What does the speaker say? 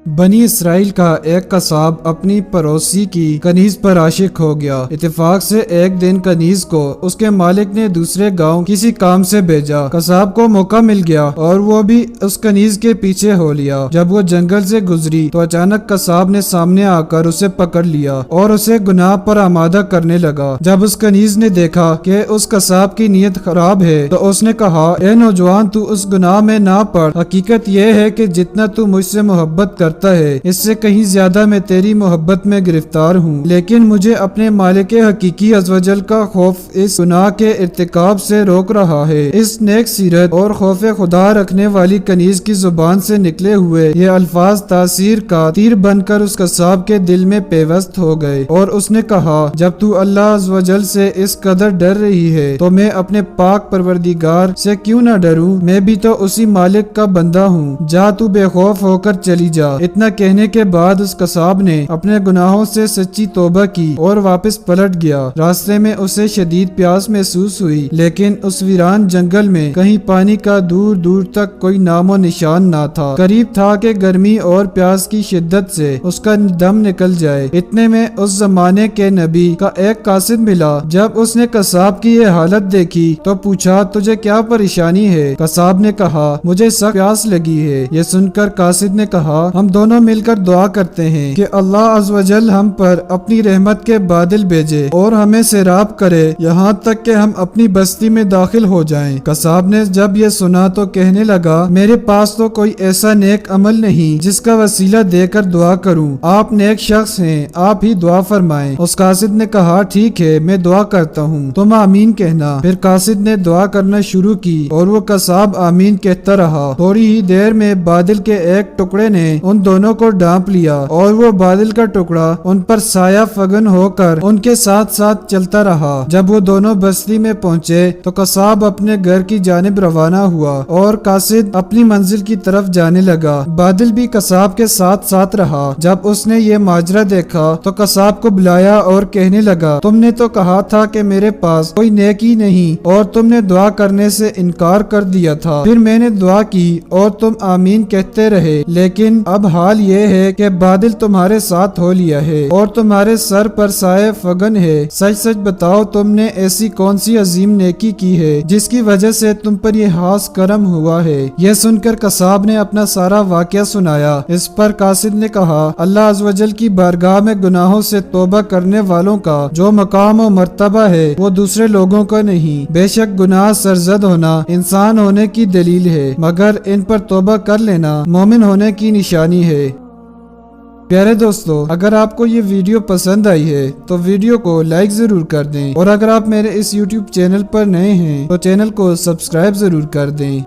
بنی اسرائیل کا ایک قصاب اپنی پڑوسی کی کنیز پر عاشق ہو گیا۔ اتفاق سے ایک دن کنیز کو اس کے مالک نے دوسرے گاؤں کسی کام سے بھیجا۔ قصاب کو موقع مل گیا اور وہ بھی اس کنیز کے پیچھے ہو لیا۔ جب وہ جنگل سے گزری تو اچانک قصاب نے سامنے آ کر اسے پکڑ لیا اور اسے گناہ پر آمادہ کرنے لگا۔ جب اس کنیز نے دیکھا کہ اس قصاب کی نیت خراب ہے تو اس نے کہا، اے نوجوان، تو اس گناہ میں نہ پڑ۔ حقیقت یہ ہے کہ جتنا تو مجھ سے محبت کرتا ہے اس سے کہیں زیادہ میں تیری محبت میں گرفتار ہوں، لیکن مجھے اپنے مالک حقیقی عز و جل کا خوف اس گناہ کے ارتکاب سے روک رہا ہے۔ اس نیک سیرت اور خوف خدا رکھنے والی کنیز کی زبان سے نکلے ہوئے یہ الفاظ تاثیر کا تیر بن کر اس قصاب کے دل میں پیوست ہو گئے اور اس نے کہا، جب تو اللہ عز و جل سے اس قدر ڈر رہی ہے تو میں اپنے پاک پروردگار سے کیوں نہ ڈروں؟ میں بھی تو اسی مالک کا بندہ ہوں۔ جا، تو بے خوف ہو کر چلی جا۔ اتنا کہنے کے بعد اس قصاب نے اپنے گناہوں سے سچی توبہ کی اور واپس پلٹ گیا۔ راستے میں اسے شدید پیاس محسوس ہوئی، لیکن اس ویران جنگل میں کہیں پانی کا دور دور تک کوئی نام و نشان نہ تھا۔ قریب تھا کہ گرمی اور پیاس کی شدت سے اس کا دم نکل جائے۔ اتنے میں اس زمانے کے نبی کا ایک قاصد ملا۔ جب اس نے قصاب کی یہ حالت دیکھی تو پوچھا، تجھے کیا پریشانی ہے؟ قصاب نے کہا، مجھے سخت پیاس لگی ہے۔ یہ سن کر قاصد نے کہا، ہم دونوں مل کر دعا کرتے ہیں کہ اللہ عز و جل ہم پر اپنی رحمت کے بادل بھیجے اور ہمیں سیراب کرے یہاں تک کہ ہم اپنی بستی میں داخل ہو جائیں۔ قصاب نے جب یہ سنا تو کہنے لگا، میرے پاس تو کوئی ایسا نیک عمل نہیں جس کا وسیلہ دے کر دعا کروں۔ آپ نیک شخص ہیں، آپ ہی دعا فرمائیں۔ اس قاصد نے کہا، ٹھیک ہے، میں دعا کرتا ہوں، تم آمین کہنا۔ پھر قاصد نے دعا کرنا شروع کی اور وہ قصاب آمین کہتا رہا۔ تھوڑی ہی دیر میں بادل کے ایک ٹکڑے نے ان دونوں کو ڈانپ لیا اور وہ بادل کا ٹکڑا ان پر سایہ فگن ہو کر ان کے ساتھ ساتھ چلتا رہا۔ جب وہ دونوں بستی میں پہنچے تو قصاب اپنے گھر کی جانب روانہ ہوا اور قاصد اپنی منزل کی طرف جانے لگا۔ بادل بھی قصاب کے ساتھ ساتھ رہا۔ جب اس نے یہ ماجرا دیکھا تو قصاب کو بلایا اور کہنے لگا، تم نے تو کہا تھا کہ میرے پاس کوئی نیکی نہیں اور تم نے دعا کرنے سے انکار کر دیا تھا۔ پھر میں نے دعا کی اور تم آمین کہتے رہے، لیکن اب حال یہ ہے کہ بادل تمہارے ساتھ ہو لیا ہے اور تمہارے سر پر سایہ فگن ہے۔ سچ سچ بتاؤ، تم نے ایسی کون سی عظیم نیکی کی ہے جس کی وجہ سے تم پر یہ خاص کرم ہوا ہے؟ یہ سن کر قصاب نے اپنا سارا واقعہ سنایا۔ اس پر قاصد نے کہا، اللہ عز و جل کی بارگاہ میں گناہوں سے توبہ کرنے والوں کا جو مقام و مرتبہ ہے وہ دوسرے لوگوں کا نہیں۔ بے شک گناہ سرزد ہونا انسان ہونے کی دلیل ہے، مگر ان پر توبہ کر لینا مومن ہونے کی نشانی ہے۔ پیارے دوستو، اگر آپ کو یہ ویڈیو پسند آئی ہے تو ویڈیو کو لائک ضرور کر دیں، اور اگر آپ میرے اس YouTube چینل پر نئے ہیں تو چینل کو سبسکرائب ضرور کر دیں۔